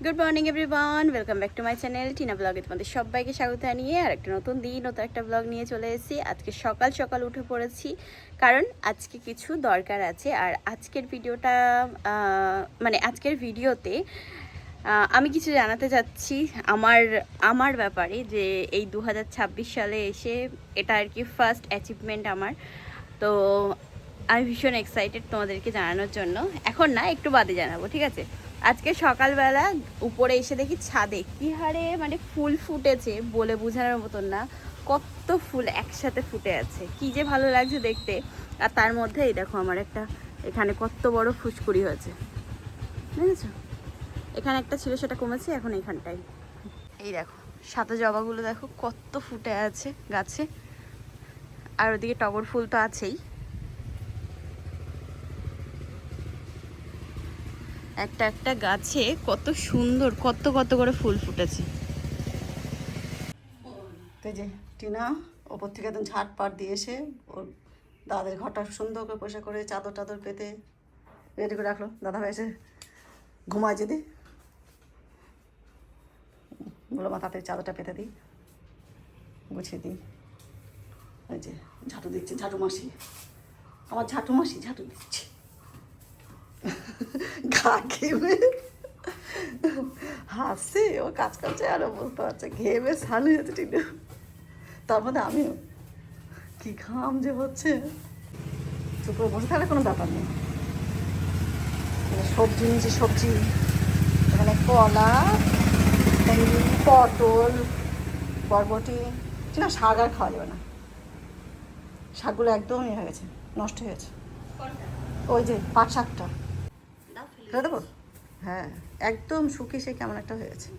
Good morning everyone, welcome back to my channel Tina ব্লগে। তোমাদের সবাইকে স্বাগত জানিয়ে আর একটা নতুন দিন, নতুন একটা ব্লগ নিয়ে চলে এসেছি। আজকে সকাল সকাল উঠে পড়েছি, কারণ আজকে কিছু দরকার আছে। আর আজকের ভিডিওটা আজকের ভিডিওতে আমি কিছু জানাতে চাচ্ছি আমার ব্যাপারে, যে এই 2026 সালে এসে এটা আর কি ফার্স্ট অ্যাচিভমেন্ট আমার। তো আমি ভীষণ এক্সাইটেড তোমাদেরকে জানানোর জন্য। এখন না, একটু বাদে জানাবো, ঠিক আছে? আজকে সকালবেলা উপরে এসে দেখি ছাদে কী হারে ফুল ফুটেছে, বলে বোঝানোর মতন না। কত ফুল একসাথে ফুটে আছে, কি যে ভালো লাগছে দেখতে। আর তার মধ্যে এই দেখো আমার একটা এখানে কত বড় ফুসকুড়ি হয়েছে, বুঝেছো? এখানে একটা ছিল, সেটা কমেছে, এখন এইখানটাই। এই দেখো সাদা জবাগুলো দেখো কত ফুটে আছে গাছে। আর ওদিকে টগর ফুল তো আছেই। একটা একটা গাছে কত সুন্দর কত কত করে ফুল ফুটেছে। এই যে টিনা ওপর থেকে একদম ঝাটপাট দিয়ে এসে ওর দাদাদের ঘরটা সুন্দর করে পরিষ্কার করে চাদর টাদর পেতে রেডি করে রাখলো। দাদা ভাই এসে ঘুমায় যদি বলো, মা তাড়াতাড়ি চাদরটা পেতে দিই, গুছিয়ে দিই। এই যে ঝাঁটু দিচ্ছে, ঝাঁটু মাসি, আমার ঝাঁটু মাসি ঝাঁটু দিচ্ছে। ঘা ঘেমে হাসছে, ও কাজ করছে আরও বুঝতে পারছে, ঘেমে সালু হয়েছে টিনা। তার মধ্যে আমিও কি ঘাম যে হচ্ছে, চুপ করে বসে থাকলে কোনো ব্যাপার নেই। সবজি নিয়েছি, সবজি এখানে কলা, পটল, বরবটি। না, শাক আর খাওয়া যাবে না, শাকগুলো একদম ইয়ে হয়ে গেছে, নষ্ট হয়ে গেছে। ওই যে পাট শাকটা ফেলে দেবো, হ্যাঁ একদম শুকিয়ে সে কেমন একটা হয়ে গেছে।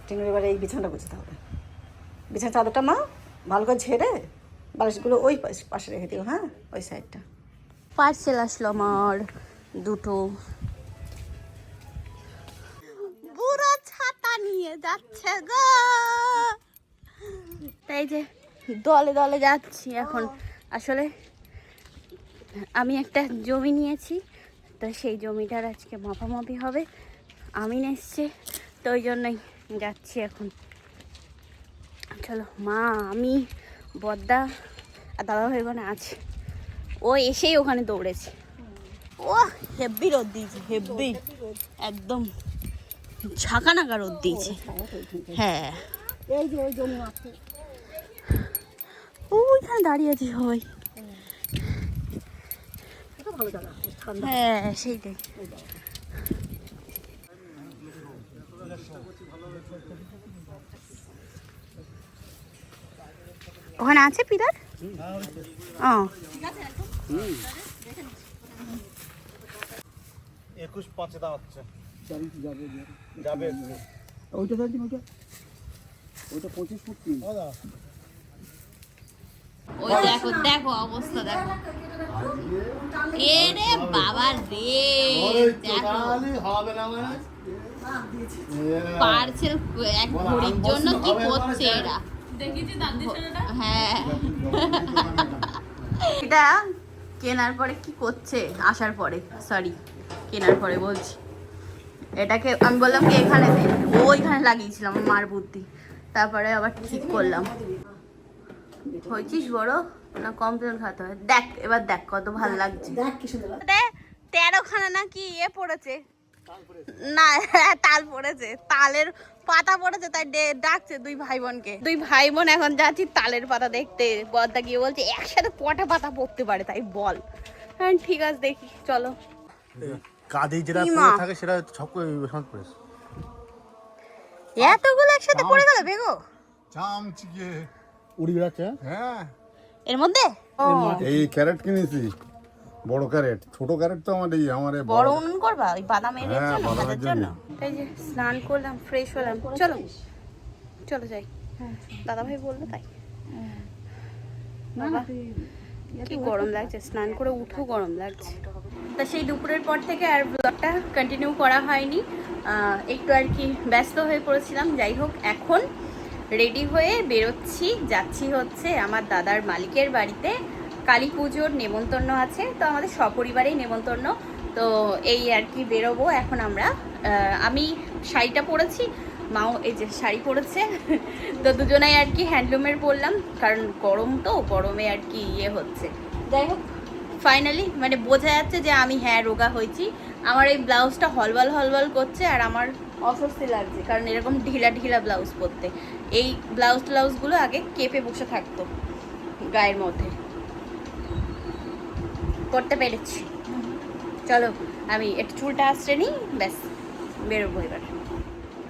টিনুর এবারে এই বিছানাটা গুছতে হবে। বিছানা চাদরটা মা ভালো করে ঝেড়ে বালিশগুলো ওই পাশে রেখে দিও, হ্যাঁ ওই সাইডটা। পার্সেল আসলো আমার দুটো, বুড়ো ছাতা নিয়ে যাচ্ছে গো। তাই যে দলে দলে যাচ্ছি এখন। আসলে আমি একটা জমি নিয়েছি, তো সেই জমিটার আজকে মাপামাপি হবে। আমি এসছে, তো ওই জন্যই যাচ্ছি এখন। চলো, মা, আমি, বদ্দা আর দাদা ভাই ওখানে আছে। ও এসেই ওখানে দৌড়েছে। ও হেব্বি রোদ দিয়েছে, হেব্বি একদম ঝাঁকানাকা রোদ দিয়েছে। হ্যাঁ, এই যে ওই জমি আছে, ওইখানে দাঁড়িয়ে আছে সবাই। ভালো জায়গা, হ্যাঁ সেইটাই। ওখানে আছে পিলার। ও 21-5 দাঁড়াচ্ছে, যাবে ওইটা দেখছি, ওইটা 25 ফুট। ওই দেখো দেখো অবস্থা দেখো, এ রে বাবা রে, দেখো পার্সেল এক ঘড়ির জন্য কি করছে এরা। হ্যাঁ, এটা কেনার পরে কি করছে, আসার পরে, সরি কেনার পরে বলছি। এটাকে আমি বললাম কি এখানে দে, ওইখানে লাগিয়েছিলাম আমার মার বুদ্ধি, তারপরে আবার ঠিক করলাম। হয়েছিস বড় না, কমপ্লেন খাতে হয়। দেখ এবার দেখ কত ভালো লাগছে। 13খানা নাকি এ পড়েছে, না তাল পড়েছে, তালের পাতা পড়েছে, তাই ডাকছে দুই ভাই বোনকে। দুই ভাই বোন এখন যাচ্ছি তালের পাতা দেখতে। বদ্দা গিয়ে বলছে একসাথে কটা পাতা পড়তে পারে, তাই বল। হ্যাঁ ঠিক আছে, দেখি চলো। কাঁধে যেটা পড়ে থাকে সেটা সব পড়েছে, এতগুলো একসাথে পড়ে গেল বেগো, চামচিকে উড়ি বেড়াচ্ছে। হ্যাঁ, এর মধ্যে এই ক্যারেট কিনেছি, বড় ক্যারেট, ছোট ক্যারেট তো আমার বড় উনুন করবা ওই বাদামের হ্যাঁ, জন্য, বাদামের ভাজার জন্য। জন্য। এই যে স্নান করলাম, ফ্রেশ হলাম, চলো চলো যাই। দাদা ভাই বললো তাই। বাবা কি গরম লাগছে, স্নান করে উঠো গরম লাগছে। তা সেই দুপুরের পর থেকে আর ব্লগটা কন্টিনিউ করা হয়নি, একটু আর কি ব্যস্ত হয়ে পড়েছিলাম। যাই হোক, এখন রেডি হয়ে বেরোচ্ছি, যাচ্ছি হচ্ছে আমার দাদার মালিকের বাড়িতে। কালী পুজোর নেমন্তন্ন আছে, তো আমাদের সপরিবারেই নেমন্তন্ন। তো এই আর কি বেরোবো এখন আমরা। আমি শাড়িটা পরেছি, মাও এই যে শাড়ি পরেছে, তো দুজনেই আর কি হ্যান্ডলুমের পরলাম, কারণ গরম তো, গরমে আর কি ইয়ে হচ্ছে। যাই হোক ফাইনালি মানে বোঝা যাচ্ছে যে আমি রোগা হয়েছি। আমার এই ব্লাউজটা হলবল হলবল করছে আর আমার অস্বস্তি লাগছে, কারণ এরকম ঢিলা ঢিলা ব্লাউজ পরতে, এই ব্লাউজগুলো আগে কেঁপে বসে থাকতো গায়ের মধ্যে। করতে পেরেছি। চলো আমি একটু চুলটা আঁচড়ে নিই, ব্যাস বেরোবো এবার।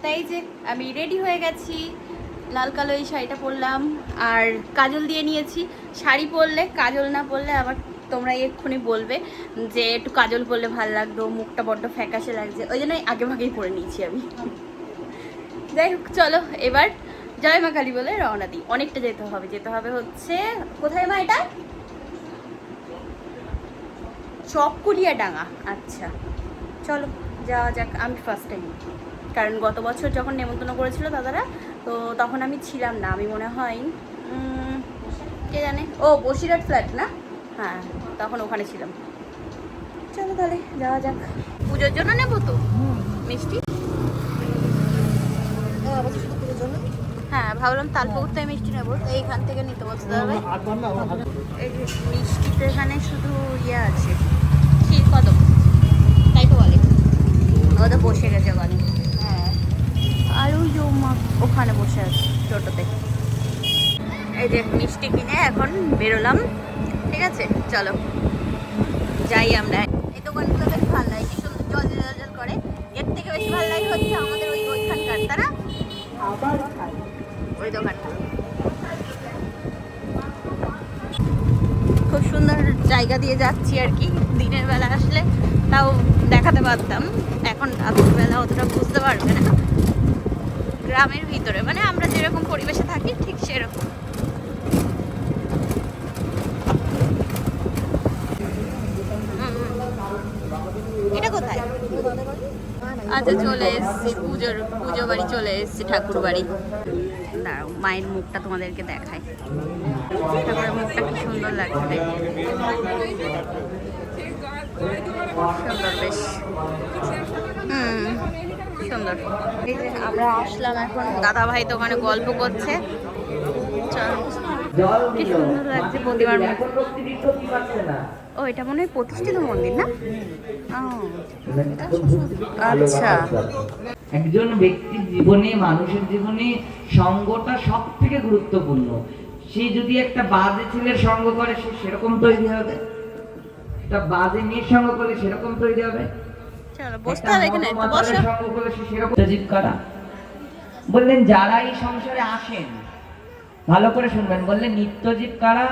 তাই যে আমি রেডি হয়ে গেছি, লাল কালো এই শাড়িটা পরলাম আর কাজল দিয়ে নিয়েছি। শাড়ি পরলে কাজল না পরলে আবার তোমরা এক্ষুনি বলবে যে একটু কাজল পরলে ভালো লাগতো, মুখটা বড্ড ফ্যাকাশে লাগছে, ওই জন্যই আগে ভাগেই পরে নিয়েছি আমি। যাই হোক চলো এবার জয় মা কালী বলে রওনা দিই। অনেকটা যেতে হবে হচ্ছে, কোথায় মা এটা? চককুলিয়া ডাঙ্গা। আচ্ছা চলো যাওয়া যাক। আমি ফার্স্ট টাইম, কারণ গত বছর যখন নেমন্তন্ন করেছিল দাদারা, তো তখন আমি ছিলাম না, আমি মনে হয় কে জানে, ও বসিরহাট ফ্ল্যাট না, হ্যাঁ তখন ওখানে ছিলাম। চলো তাহলে যাওয়া যাক। পুজোর জন্য নেবো তো মিষ্টি। হ্যাঁ ভাবলাম তালপুকুরটাই মিষ্টি নেবো, তো এইখান থেকে নিতে বলছে দাদা। এই যে মিষ্টিতে এখানে শুধু ইয়ে আছে, ক্ষীর কদম, তাই তো বলে, ও তো বসে গেছে ওখানে। হ্যাঁ আর ওই মা ওখানে বসে আছে টোটোতে। এই যে মিষ্টি কিনে এখন বেরোলাম, ঠিক আছে চলো যাই আমরা। এই দোকানগুলো বেশ ভালো লাগে, কি সুন্দর জল জল জল করে। এর থেকে বেশি ভালো লাগে হচ্ছে আমাদের ওইখানকার, তারা ওই দোকানটা খুব সুন্দর জায়গা দিয়ে যাচ্ছি আর কি। দিনের বেলা আসলে তাও দেখাতে পারতাম, এখন রাতের বেলা অতটা বুঝতে পারবে না। গ্রামের ভিতরে মানে আমরা যেরকম পরিবেশে থাকি ঠিক সেরকম। এটা কোথায়? আচ্ছা চলে এসছি পুজো বাড়ি চলে এসছি, ঠাকুর বাড়ি। দাঁড়াও মায়ের মুখটা তোমাদেরকে দেখায়, ঠাকুরের মুখটা কি সুন্দর লাগছে দেখতে, সুন্দর বেশ, সুন্দর। এই যে আমরা আসলাম এখন, দাদা ভাই তো ওখানে গল্প করছে, কি সুন্দর লাগছে প্রতিমার মুখ। ও এটা মনে হয় প্রতিষ্ঠিত মন্দির না? আচ্ছা একজন ব্যক্তির জীবনে, মানুষের জীবনে সঙ্গটা সব থেকে গুরুত্বপূর্ণ। সে যদি একটা বাজে ছেলের সঙ্গ করে সে সেরকম তৈরি হবে, একটা বাজে মেয়ের সঙ্গ করলে সেরকম তৈরি হবে, চলো বসতে হবে এখানে, বসো। সঙ্গ করলে সে সেরকম জীব করা। বললেন যারা এই সংসারে আসেন, ভালো করে শুনবেন, বললেন নিত্যজীব কারা?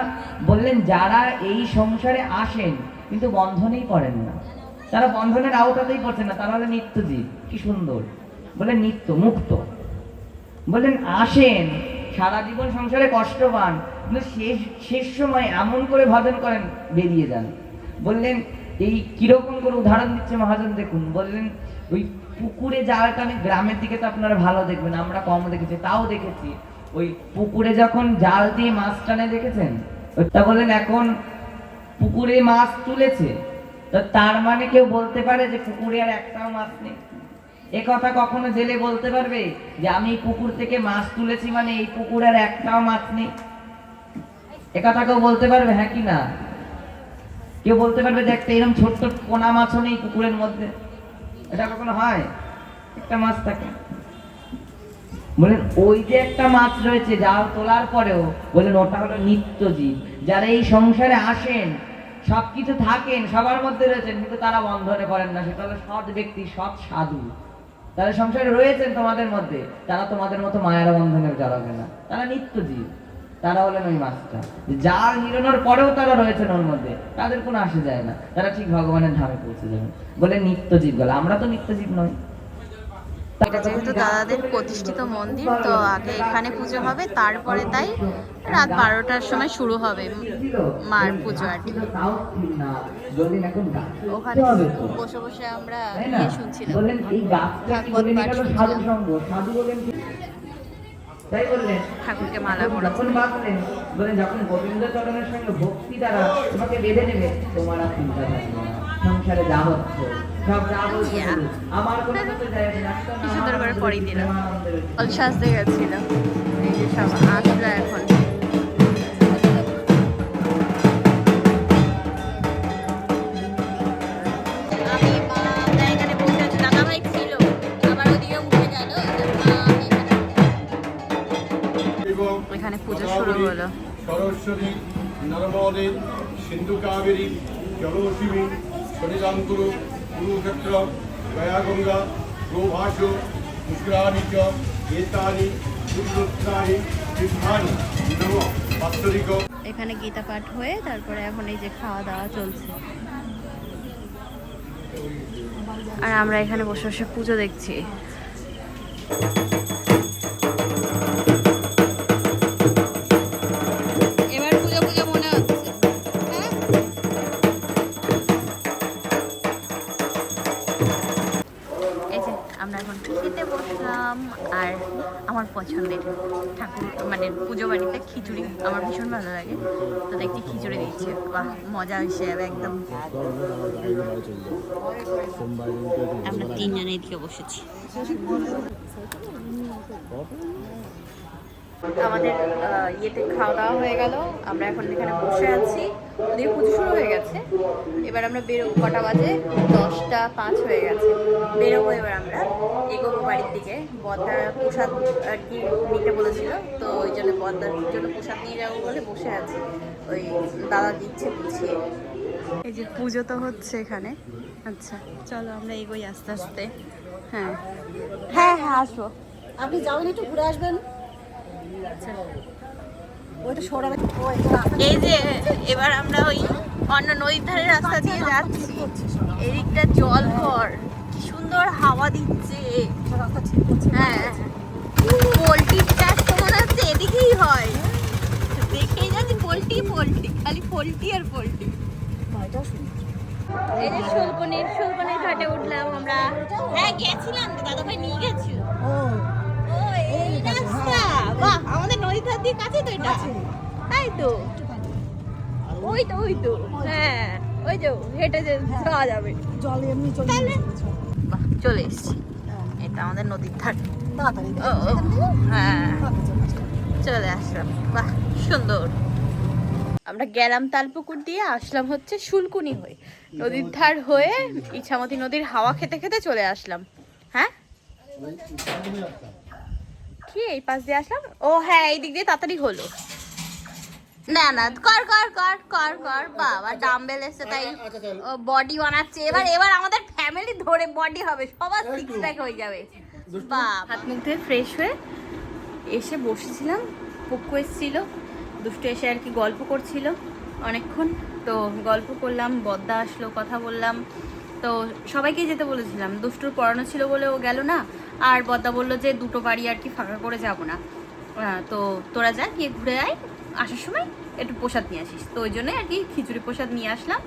বললেন যারা এই সংসারে আসেন কিন্তু বন্ধনেই পড়েন না, তারা বন্ধনের আওতাতেই পড়ছে না, তারা হলো নিত্যজীব। কি সুন্দর বললেন, নিত্য মুক্ত। বললেন আসেন সারা জীবন সংসারে কষ্ট পান, কিন্তু শেষ সময় এমন করে ভজন করেন বেরিয়ে যান। বললেন এই কিরকম করে উদাহরণ দিচ্ছে মহাজন দেখুন। বললেন ওই পুকুরে যাওয়ার কারণে, গ্রামের দিকে তো আপনারা ভালো দেখবেন, আমরা কম দেখেছি, তাও দেখেছি ওই পুকুরে যখন জাল দিয়ে মাছ টানে দেখেছেন, ওটা বললেন এখন পুকুরে মাছ তুলেছে, তো তার মানে কেউ বলতে পারে যে পুকুরে আর একটাও মাছ নেই? এ কথা কখনো জেলে বলতে পারবে যে আমি পুকুর থেকে মাছ তুলেছি মানে এই পুকুরে আর একটাও মাছ নেই? এ কথা কেউ বলতে পারবে? হ্যাঁ কি না? কেউ বলতে পারবে যে একটা এরকম ছোট্ট পোনা মাছও নেই পুকুরের মধ্যে? এটা কখনো হয়? একটা মাছ থাকে। বলেন ওই যে একটা মাছ রয়েছে জাল তোলার পরেও, বলেন ওটা হলো নিত্যজীব। যারা এই সংসারে আসেন, সবকিছু থাকেন, সবার মধ্যে রয়েছেন, কিন্তু তারা বন্ধনে করেন না, সেটা হলো সৎ ব্যক্তি, সৎ সাধু। তারা সংসারে রয়েছেন তোমাদের মধ্যে, তারা তোমাদের মতো মায়ের বন্ধনে জড়াবে না, তারা নিত্যজীব। তারা হলেন ওই মাছটা, জাল হিরোনোর পরেও তারা রয়েছেন ওর মধ্যে, তাদের কোনো আসে যায় না, তারা ঠিক ভগবানের ধামে পৌঁছে যাবে। বলে নিত্যজীব গেল, আমরা তো নিত্যজীব নই। এটা যেহেতু দাদাদের প্রতিষ্ঠিত মন্দির, তো আগে এখানে পুজো হবে, তারপরে তাই রাত 12টার সময় শুরু হবে মার পুজো আর কি। ওখানে বসে বসে আমরা শুনছিলাম ঠাকুরকে মালা পরাচ্ছেন। বলেন যখন গোবিন্দ চরণের সঙ্গে ভক্তি দ্বারা তোমাকে বেঁধে নেবে, তোমার আর চিন্তা থাকবে না। সংসারে যা হচ্ছে সব যা বলছে বলুক। আমার কোনো কিছু যায় আসে না, আমি তো কি সুন্দর করে নানা পরিয়ে দিল। প্রেমানন্দের ফল সাজতে গেছিল, এই যে সব আসলো এখন। আমি মা আমরা এখানে বসে আছি, দাদাভাই ছিল আবার ওদিকে উঠে গেল। এখানে পুজো শুরু হলো। সরস্বতী নর্মদে সিন্ধু কাবেরী জলশিবী সরিদাঙ্কুরু কুরুক্ষেত্র গয়াগঙ্গা গোভাস পুষ্করাণি চ এতানি পুণ্যস্থানি তীর্থানি নম বাৎসরিক। এখানে গীতা পাঠ হয়ে তারপরে এখন এই যে খাওয়া দাওয়া চলছে, আর আমরা এখানে বসে বসে পুজো দেখছি। এবার পুজো পুজো মনে হচ্ছে, হ্যাঁ? এই যে আমরা এখন খেতে বসলাম, আর আমার পছন্দের ঠাকুর মানে পুজো বাড়িতে খিচুড়ি আমার ভীষণ ভালো লাগে, তো দেখছি খিচুড়ি দিচ্ছে, বাহ মজা হয়েছে একদম। আমরা তিনজনে এদিকে বসেছি। আমাদের ইয়েতে খাওয়া দাওয়া হয়ে গেল, আমরা এখন এখানে বসে আছি, ওদিকে পুজো শুরু হয়ে গেছে। এবার আমরা বেরোবো, কটা বাজে 10:05 হয়ে গেছে। বেরোবো এবার আমরা, এগোবো বাড়ির দিকে। বদ্দার প্রসাদ আর কি নিতে বলেছিল, তো ওই জন্য বদ্দার জন্য প্রসাদ নিয়ে যাবো বলে বসে আছি, ওই দাদা দিচ্ছে বুঝিয়ে। এই যে পুজো তো হচ্ছে এখানে। আচ্ছা চলো আমরা এগোই আস্তে আস্তে। হ্যাঁ হ্যাঁ হ্যাঁ আসবো। আপনি যাবেন একটু ঘুরে আসবেন, আচ্ছা ওইটা সরাবে। এই যে এবার আমরা ওই অন্য নদীর ধারে রাস্তা দিয়ে যাচ্ছি, এদিকটা জল ভর, কি সুন্দর হাওয়া দিচ্ছে। রাস্তা ঠিক করছে। হ্যাঁ পোলট্রির চাষ তো মনে হচ্ছে এদিকেই হয়, দেখেই যাচ্ছি পোলট্রি পোলট্রি, খালি পোলট্রি আর পোলট্রি। এটাও সুন্দর। এই যে শুলকনির ঘাটে উঠলাম আমরা। হ্যাঁ গেছিলাম, দাদাভাই নিয়ে গেছিল। ও ও এই রাস্তা, বাহ আমাদের নদীর ধার দিয়ে কাছে তো এটা, তাই তো ওই তো হ্যাঁ ওই যে হেঁটে যে যাওয়া যাবে। জল এমনি চলে তাহলে? যাচ্ছে। বাহ চলে এসছি, এটা আমাদের নদীর ধার। তাড়াতাড়ি ও, ও, হ্যাঁ তাড়াতাড়ি চলে আসবে। চলে আসলাম, বাহ সুন্দর। আমরা গেলাম তালপুকুর দিয়ে, আসলাম হচ্ছে শুলকুনি হয়ে, নদীর ধার হয়ে ইছামতি নদীর হাওয়া খেতে খেতে চলে আসলাম। হ্যাঁ কি এই পাশ দিয়ে আসলাম? ও হ্যাঁ এই দিক দিয়ে তাড়াতাড়ি হলো। না না কর কর কর কর কর, বাবা ডাম্বেল এসে তাই বডি বানাচ্ছে। এবার আমাদের ফ্যামিলি ধরে বডি হবে, সবার সিক্স প্যাক হয়ে যাবে। বাবা হাত মুখ ধুয়ে ফ্রেশ হয়ে এসে বসেছিলাম, পুক্কু এসেছিল, দুষ্টু এসে আর কি গল্প করছিল অনেকক্ষণ, তো গল্প করলাম, বদ্দা আসলো, কথা বললাম। তো সবাইকে যেতে বলেছিলাম, দুষ্টুর পড়ানো ছিল বলে ও গেল না, আর বদ্দা বললো যে দুটো বাড়ি আর কি ফাঁকা করে যাব না, তো তোরা যা গিয়ে ঘুরে আয়, আসার সময় একটু প্রসাদ নিয়ে আসিস। তো ওই জন্যই আর কি খিচুড়ি প্রসাদ নিয়ে আসলাম,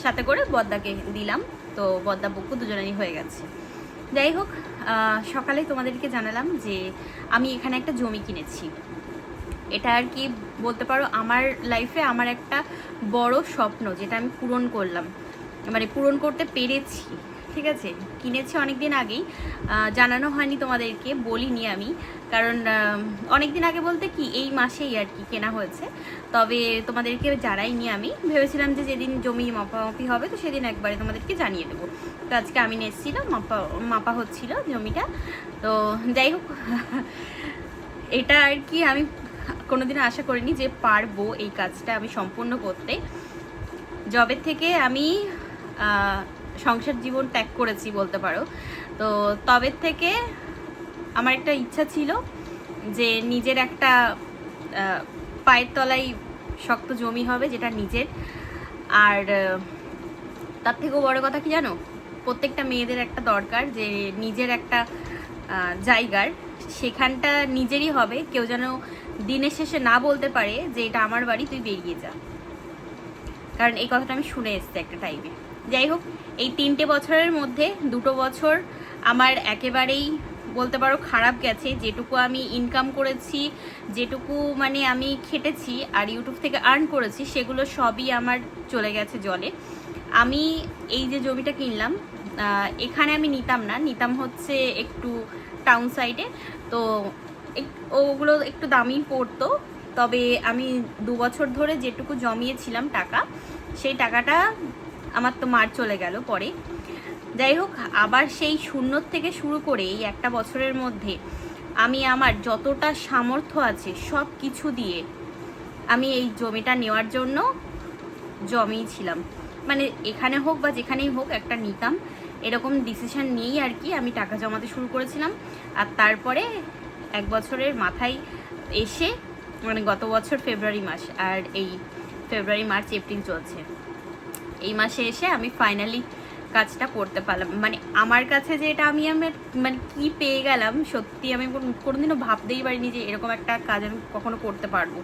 সাথে করে বদ্দাকে দিলাম, তো বদ্দা বুকু দুজনেরই হয়ে গেছে। যাই হোক, সকালে তোমাদেরকে জানালাম যে আমি এখানে একটা জমি কিনেছি। এটা আর কি বলতে পারো আমার লাইফে আমার একটা বড় স্বপ্ন, যেটা আমি পূরণ করলাম, মানে পূরণ করতে পেরেছি। ঠিক আছে, কিনেছি অনেক দিন আগেই, জানানো হয়নি তোমাদেরকে, বলিনি আমি, কারণ অনেক দিন আগে বলতে কি এই মাসেই আর কি কেনা হয়েছে, তবে তোমাদেরকে জানাইনি। আমি ভেবেছিলাম যে যেদিন জমি মাপামাপি হবে তো সেদিন একবারে তোমাদেরকে জানিয়ে দেবো। তো আজকে আমি এসেছিলাম, মাপা হচ্ছিল জমিটা। তো যাই হোক, এটা আর কি আমি কোনোদিন আশা করিনি যে পারবো এই কাজটা আমি সম্পূর্ণ করতে। জবের থেকে আমি সংসার জীবন ত্যাগ করেছি বলতে পারো, তো তবের থেকে আমার একটা ইচ্ছা ছিল যে নিজের একটা পায়ের তলায় শক্ত জমি হবে, যেটা নিজের। আর তার থেকেও বড় কথা কি জানো, প্রত্যেকটা মেয়েদের একটা দরকার যে নিজের একটা জায়গার, সেখানটা নিজেরই হবে, কেউ যেন দিনের শেষে না বলতে পারে যে এটা আমার বাড়ি, তুই বেরিয়ে যা। কারণ এই কথাটা আমি শুনে এসেছি একটা টাইমে। যাই হোক, এই 3টে বছরের মধ্যে 2টো বছর আমার একেবারেই বলতে পারো খারাপ গেছে। যেটুকু আমি ইনকাম করেছি, যেটুকু মানে আমি খেটেছি আর ইউটিউব থেকে আর্ন করেছি, সেগুলো সবই আমার চলে গেছে জলে। আমি এই যে জমিটা কিনলাম, এখানে আমি নিতাম হচ্ছে একটু টাউন সাইডে, তো ওগুলো একটু দামি পড়তো। তবে আমি 2 বছর ধরে যেটুকু জমিয়েছিলাম টাকা, সেই টাকাটা আমার তো মার চলে গেল পরে। যাই হোক, আবার সেই শূন্য থেকে শুরু করে এই একটা বছরের মধ্যে আমি আমার যতটা সামর্থ্য আছে সব কিছু দিয়ে আমি এই জমিটা নেওয়ার জন্য জমিয়েছিলাম। মানে এখানে হোক বা যেখানেই হোক একটা নিতাম, এরকম ডিসিশন নিয়েই আর কি আমি টাকা জমাতে শুরু করেছিলাম। আর তারপরে 1 বছরের মাথায় এসে, মানে গত বছর ফেব্রুয়ারি মাস, আর এই ফেব্রুয়ারি মার্চ এপ্রিল চলছে, এই মাসে এসে আমি ফাইনালি কাজটা করতে পারলাম। মানে আমার কাছে যে এটা আমি মানে কি পেয়ে গেলাম, সত্যি আমি কোনোদিনও ভাবতেই পারিনি যে এরকম একটা কাজ আমি কখনো করতে পারবো,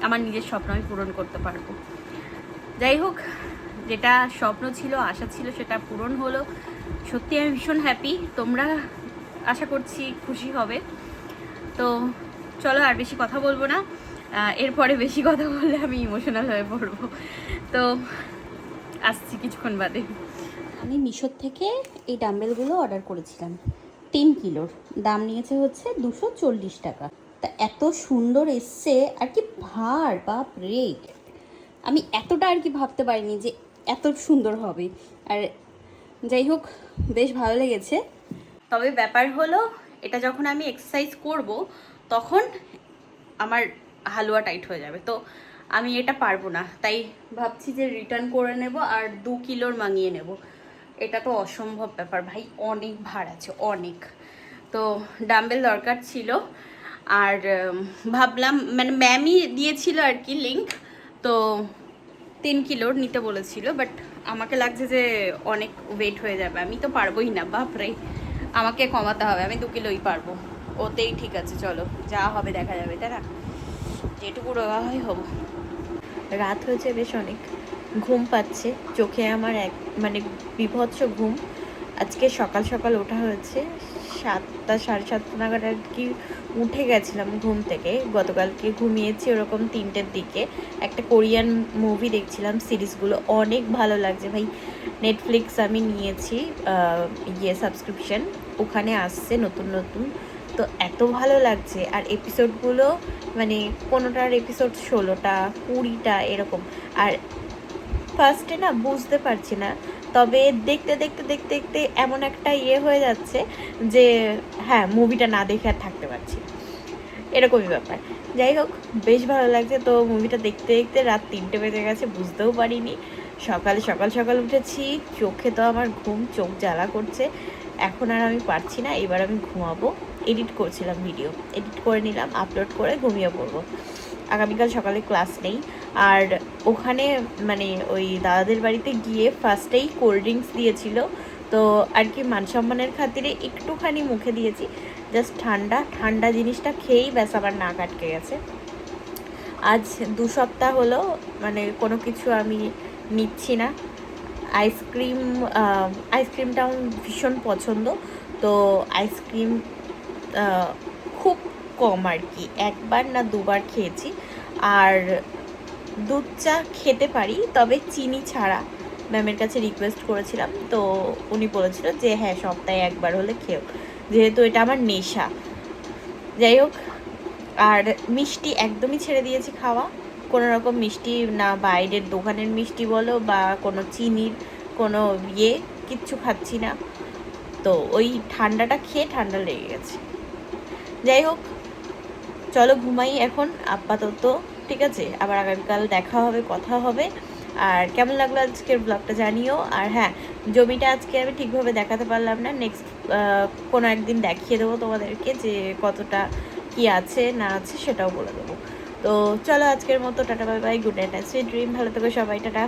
আমার নিজের স্বপ্ন আমি পূরণ করতে পারবো। যাই হোক, যেটা স্বপ্ন ছিল, আশা ছিল, সেটা পূরণ হলো। সত্যি আমি ভীষণ হ্যাপি, তোমরা আশা করছি খুশি হবে। তো চলো আর বেশি কথা বলবো না, এরপরে বেশি কথা বললে আমি ইমোশনাল হয়ে পড়বো। তো আসছি কিছুক্ষণ বাদে। আমি মিশোর থেকে এই ডাম্বেলগুলো অর্ডার করেছিলাম, 3 কিলোর দাম নিয়েছে হচ্ছে 240 টাকা। তা এত সুন্দর এসছে আর কি, ভার বাপ রে, আমি এতটা আর কি ভাবতে পারিনি যে এত সুন্দর হবে। আর যাই হোক, বেশ ভালো লেগেছে। তবে ব্যাপার হলো, এটা যখন আমি এক্সারসাইজ করব তখন আমার হালুয়া টাইট হয়ে যাবে, তো আমি এটা পারবো না। তাই ভাবছি যে রিটার্ন করে নেব আর 2 কিলোর মাঙিয়ে নেব। এটা তো অসম্ভব ব্যাপার ভাই, অনেক ভার আছে, অনেক। তো ডাম্বেল দরকার ছিল, আর ভাবলাম, মানে ম্যামই দিয়েছিল আর কি লিঙ্ক, তো 3 কিলোর নিতে বলেছিল। বাট আমাকে লাগছে যে অনেক ওয়েট হয়ে যাবে, আমি তো পারবোই না, বাপরে আমাকে কমাতে হবে, আমি 2 কিলোই পারবো। ওতেই ঠিক আছে, চলো যা হবে দেখা যাবে, তাই না, যেটুকু রোগা হয় হবো। রাত হয়েছে বেশ অনেক, ঘুম পাচ্ছে চোখে আমার, মানে বিভৎস ঘুম। আজকে সকাল সকাল ওঠা হয়েছে, 7টা 7:30 নাগাদ আর কি উঠে গেছিলাম ঘুম থেকে। গতকালকে ঘুমিয়েছি ওরকম 3টের দিকে। একটা কোরিয়ান মুভি দেখছিলাম, সিরিজগুলো অনেক ভালো লাগছে ভাই। নেটফ্লিক্স আমি নিয়েছি সাবস্ক্রিপশন, ওখানে আসছে নতুন নতুন, তো এত ভালো লাগছে। আর এপিসোডগুলো মানে কোনোটার এপিসোড 16টা 20টা এরকম। আর ফার্স্টে না বুঝতে পারছি না, তবে দেখতে দেখতে দেখতে দেখতে এমন একটা হয়ে যাচ্ছে যে হ্যাঁ, মুভিটা না দেখে আর থাকতে পারছি, এরকমই ব্যাপার। যাই হোক, বেশ ভালো লাগছে। তো মুভিটা দেখতে দেখতে রাত 3টে বেজে গেছে, বুঝতেও পারিনি। সকাল সকাল উঠেছি, চোখে তো আমার ঘুম, চোখ জ্বালা করছে। এখন আর আমি পারছি না, এবার আমি ঘুমাবো। এডিট করছিলাম, ভিডিও এডিট করে নিলাম, আপলোড করে ঘুমিয়ে পড়বো। আগামীকাল সকালে ক্লাস নেই। আর ওখানে মানে ওই দাদাদের বাড়িতে গিয়ে ফার্স্টেই কোল্ড ড্রিঙ্কস দিয়েছিল, তো আর কি মান সম্মানের খাতিরে একটুখানি মুখে দিয়েছি, জাস্ট ঠান্ডা ঠান্ডা জিনিসটা খেয়েই ব্যাস আমার নাক আটকে গেছে। আজ 2 সপ্তাহ হলো মানে কোনো কিছু আমি নিচ্ছি না। আইসক্রিমটা আমার ভীষণ পছন্দ, তো আইসক্রিম খুব কম আর কি, 1বার না 2বার খেয়েছি। আর দুধ চা খেতে পারি, তবে চিনি ছাড়া। ম্যামের কাছে রিকোয়েস্ট করেছিলাম, তো উনি বলেছিল যে হ্যাঁ, সপ্তাহে 1বার হলে খেও, যেহেতু এটা আমার নেশা। যাই হোক, আর মিষ্টি একদমই ছেড়ে দিয়েছি খাওয়া, কোনো রকম মিষ্টি না, বাইরের দোকানের মিষ্টি বলো বা কোনো চিনির কোনো কিচ্ছু খাচ্ছি না। তো ওই ঠান্ডাটা খেয়ে ঠান্ডা লেগে গেছে। যাই হোক, চলো ঘুমাই এখন আপাতত, ঠিক আছে? আবার আগামীকাল দেখা হবে, কথা হবে। আর কেমন লাগলো আজকের ব্লগটা জানিও। আর হ্যাঁ, জমিটা আজকে আমি ঠিকভাবে দেখাতে পারলাম না, নেক্সট কোনো একদিন দেখিয়ে দেবো তোমাদেরকে যে কতটা কি আছে না আছে, সেটাও বলে দেবো। তো চলো আজকের মতো tata, bye bye, good night, sweet dream, ভালো থেকো সবাই, টাটা।